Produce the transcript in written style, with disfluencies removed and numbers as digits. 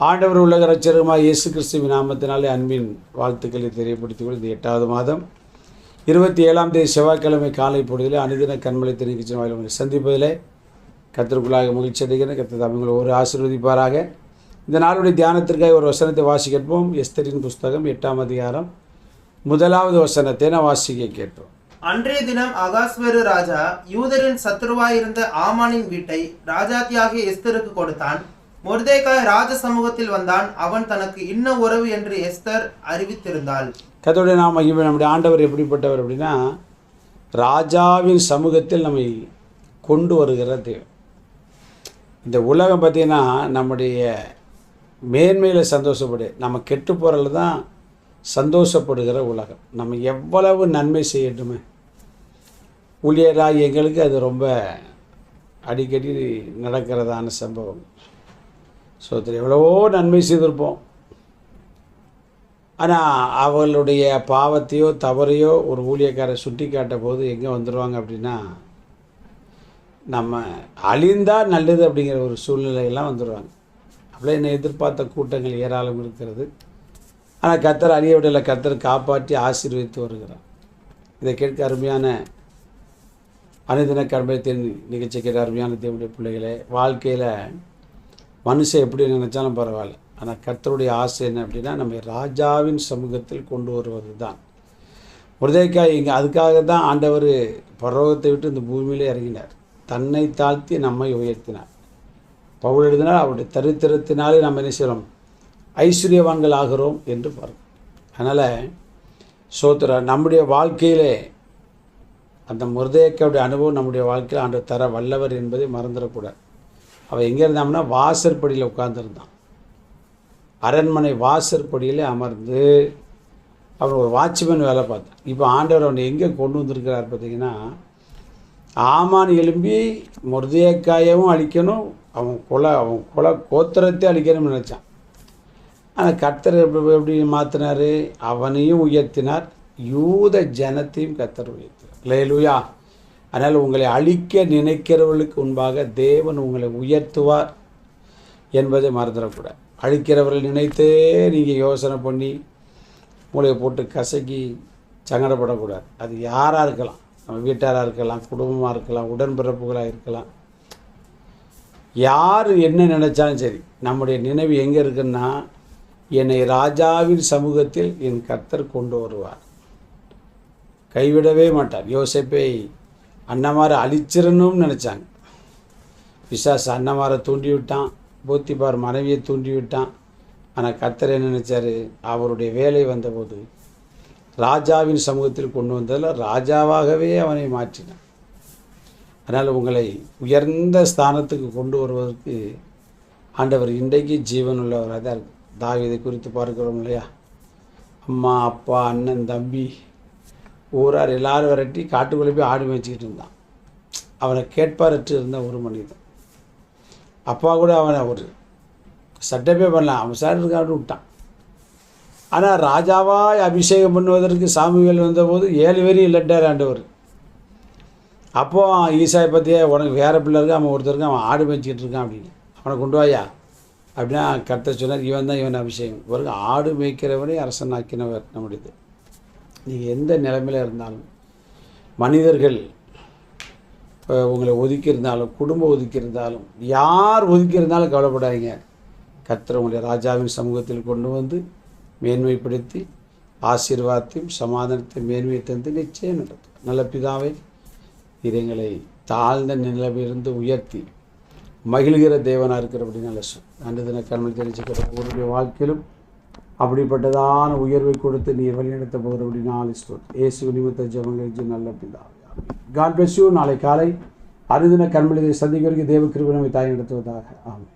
ஆண்டவர் உலக இரட்சகருமாய் இயேசு கிறிஸ்துவின் நாமத்தினாலே அன்பின் வாழ்த்துக்களை தெரியப்படுத்திக் கொண்டு இந்த 8வது மாதம் 27ஆம் தேதி செவ்வாய்க்கிழமை காலை பொழுதில் அனுதின கண்மலை நிகழ்ச்சி வாயிலாக உங்களை சந்திப்பதிலே கர்த்தருக்குள்ளாக மகிழ்ச்சி அடைகிறேன். கர்த்தர் தமிழ் ஒரு ஆசீர்வதிப்பாராக. இந்த நாளுடைய தியானத்திற்காக ஒரு வசனத்தை வாசிக்கப்போம். எஸ்தரின் புஸ்தகம் 8ஆம் அதிகாரம் 1வது வசனத்தை நான் வாசிக்க கேட்டோம். அன்றைய தினம் அகாஸ்வேரு ராஜா யூதரின் சத்துருவாயிருந்த ஆமானின் வீட்டை ராஜாத்தியாகிய எஸ்தருக்கு கொடுத்தான். மொர்தெகாய் ராஜ சமூகத்தில் வந்தான். அவன் தனக்கு இன்ன உறவு என்று எஸ்தர் அறிவித்திருந்தாள். கர்த்தருடைய நாம நம்முடைய ஆண்டவர் எப்படிப்பட்டவர் அப்படின்னா, ராஜாவின் சமூகத்தில் நம்மை கொண்டு வருகிற தேவன். இந்த உலகம் பார்த்தீங்கன்னா நம்முடைய மேன்மையில் சந்தோஷப்படு, நம்ம கெட்டு போகிறதுல தான் சந்தோஷப்படுகிற உலகம். நம்ம எவ்வளவு நன்மை செய்யட்டுமே, ஊழியராக எங்களுக்கு அது ரொம்ப அடிக்கடி நடக்கிறதான சம்பவம். எவ்வளவோ நன்மை செய்திருப்போம். ஆனால் அவர்களுடைய பாவத்தையோ தவறையோ ஒரு ஊழியக்காரரை சுட்டி காட்ட போது எங்கே வந்துடுவாங்க அப்படின்னா, நம்ம அழிந்தால் நல்லது அப்படிங்கிற ஒரு சூழ்நிலையெல்லாம் வந்துடுவாங்க. அப்படியே என்னை எதிர்பார்த்த கூட்டங்கள் ஏராளம் இருக்கிறது. ஆனால் கர்த்தர் அழிய விடலை, கர்த்தர் காப்பாற்றி ஆசீர்வதித்து வருகிறார். இதை கேட்க அருமையான அனுதின கண்மலை நிகழ்ச்சி கேட்ட அருமையான தேவனுடைய பிள்ளைகளே, வாழ்க்கையில் மனுஷன் எப்படி நினைச்சாலும் பரவாயில்ல, ஆனால் கர்த்தருடைய ஆசை என்ன அப்படின்னா, நம்ம ராஜாவின் சமூகத்தில் கொண்டு வருவது தான். மொர்தெகாய் இங்கே அதுக்காக தான் ஆண்டவர் பரலோகத்தை விட்டு இந்த பூமியிலே இறங்கினார். தன்னை தாழ்த்தி நம்மை உயர்த்தினார். பவுல் எழுதினால் அவருடைய தரித்திரத்தினாலே நம்ம என்ன செய்கிறோம், ஐஸ்வர்யவான்கள் ஆகிறோம் என்று பாருங்கள். அதனால் நம்முடைய வாழ்க்கையிலே அந்த மொர்தெகாயுடைய அனுபவம் நம்முடைய வாழ்க்கையில் ஆண்டவர் தர வல்லவர் என்பதை மறந்துடக்கூடாது. அவன் எங்கே இருந்தான்னா வாசற்படியில் உட்கார்ந்துருந்தான். அரண்மனை வாசற்படியில் அமர்ந்து அவன் ஒரு வாட்ச்மேன் வேலை பார்த்தான். இப்போ ஆண்டவர் அவனை எங்கே கொண்டு வந்திருக்கிறார் பார்த்தீங்கன்னா, ஆமான் எழும்பி மொர்தெகாயவும் அழிக்கணும், அவன் கொலை கோத்திரத்தை அழிக்கணும்னு நினச்சான். ஆனால் கர்த்தர் எப்படி மாற்றினார், அவனையும் உயர்த்தினார், யூத ஜனத்தையும் கர்த்தர் உயர்த்தினார். அல்லேலூயா. அதனால் உங்களை அழிக்க நினைக்கிறவர்களுக்கு முன்பாக தேவன் உங்களை உயர்த்துவார் என்பதை மறந்துடக்கூடாது. அழிக்கிறவர்கள் நினைத்தே நீங்கள் யோசனை பண்ணி மூளையை போட்டு கசக்கி சங்கடப்படக்கூடாது. அது யாராக இருக்கலாம், நம்ம வீட்டாராக இருக்கலாம், குடும்பமாக இருக்கலாம், உடன்பிறப்புகளாக இருக்கலாம். யார் என்ன நினச்சாலும் சரி, நம்முடைய நினைவு எங்கே இருக்குன்னா, என்னை ராஜாவின் சமூகத்தில் என் கர்த்தர் கொண்டு வருவார், கைவிடவே மாட்டார். யோசேப்பை அன்னமாரை அழிச்சிடணும்னு நினச்சாங்க. பிசாசு அன்னமாரை தூண்டி விட்டான், போத்திபார் மனைவியை தூண்டி விட்டான். ஆனால் கர்த்தர் என்ன நினச்சார், அவருடைய வேலை வந்தபோது ராஜாவின் சமூகத்தில் கொண்டு வந்ததில் ராஜாவாகவே அவனை மாற்றினான். அதனால் உங்களை உயர்ந்த ஸ்தானத்துக்கு கொண்டு வருவதற்கு ஆண்டவர் இன்றைக்கு ஜீவன் உள்ளவராக தான் இருக்குது. தாவீதை குறித்து பார்க்கிறோம் இல்லையா, அம்மா அப்பா அண்ணன் தம்பி ஊரார் எல்லாரும் விரட்டி காட்டுக்குள்ளே போய் ஆடு மேய்ச்சிக்கிட்டு இருந்தான். அவனை கேட்பாரற்று இருந்த ஒரு மனிதன். அப்பா கூட அவனை ஒரு சட்டப்பே பண்ணலாம், அவன் சார் இருக்கான்னு விட்டான். ஆனால் ராஜாவாய் அபிஷேகம் பண்ணுவதற்கு சாமுவேல் வந்தபோது 7 பேரையும் இல்லட்டார் ஆண்டவர். அப்போது ஈசாயை பற்றியே, உனக்கு வேறு பிள்ளை இருக்கு, அவன் ஒருத்தருக்கு அவன் ஆடு மேய்ச்சிக்கிட்டு இருக்கான் அப்படின்னு, அவனை கொண்டு வாயா அப்படின்னா கர்த்தர் சொன்னார், இவன் தான் இவன் அபிஷேகம். இவருக்கு ஆடு மேய்க்கிறவனே அரசனாக்கினவர் நம்முடையது. நீங்கள் எந்த நிலைமையில் இருந்தாலும், மனிதர்கள் உங்களை ஒதுக்கி இருந்தாலும், குடும்பம் ஒதுக்கி இருந்தாலும், யார் ஒதுக்கி இருந்தாலும் கவலைப்படாதீங்க. கர்த்தர் உங்களை ராஜாவின் சமூகத்தில் கொண்டு வந்து மேன்மைப்படுத்தி ஆசீர்வாதத்தையும் சமாதானத்தையும் மேன்மையை தந்து நிச்சயம் நடத்தும். நல்ல பிதாவை, இது எங்களை தாழ்ந்த நிலைமையிலிருந்து உயர்த்தி மகிழ்கிற தேவனாக இருக்கிற அப்படின்னு நல்ல அன்று தின கண்மலை தெரிஞ்சுக்கிற ஒருடைய வாழ்க்கையிலும் அப்படிப்பட்டதான உயர்வை கொடுத்து நீ வழிநடத்த போகிற அப்படின்னு இயேசு நிமித்த ஜெபங்கள் நல்ல பிதாவே. God bless you. நாளை காலை அனுதின கண்மலை சந்திக்கிறவருக்கு தேவ கிருபை நம்மை தாய் நடத்துவதாக. ஆமென்.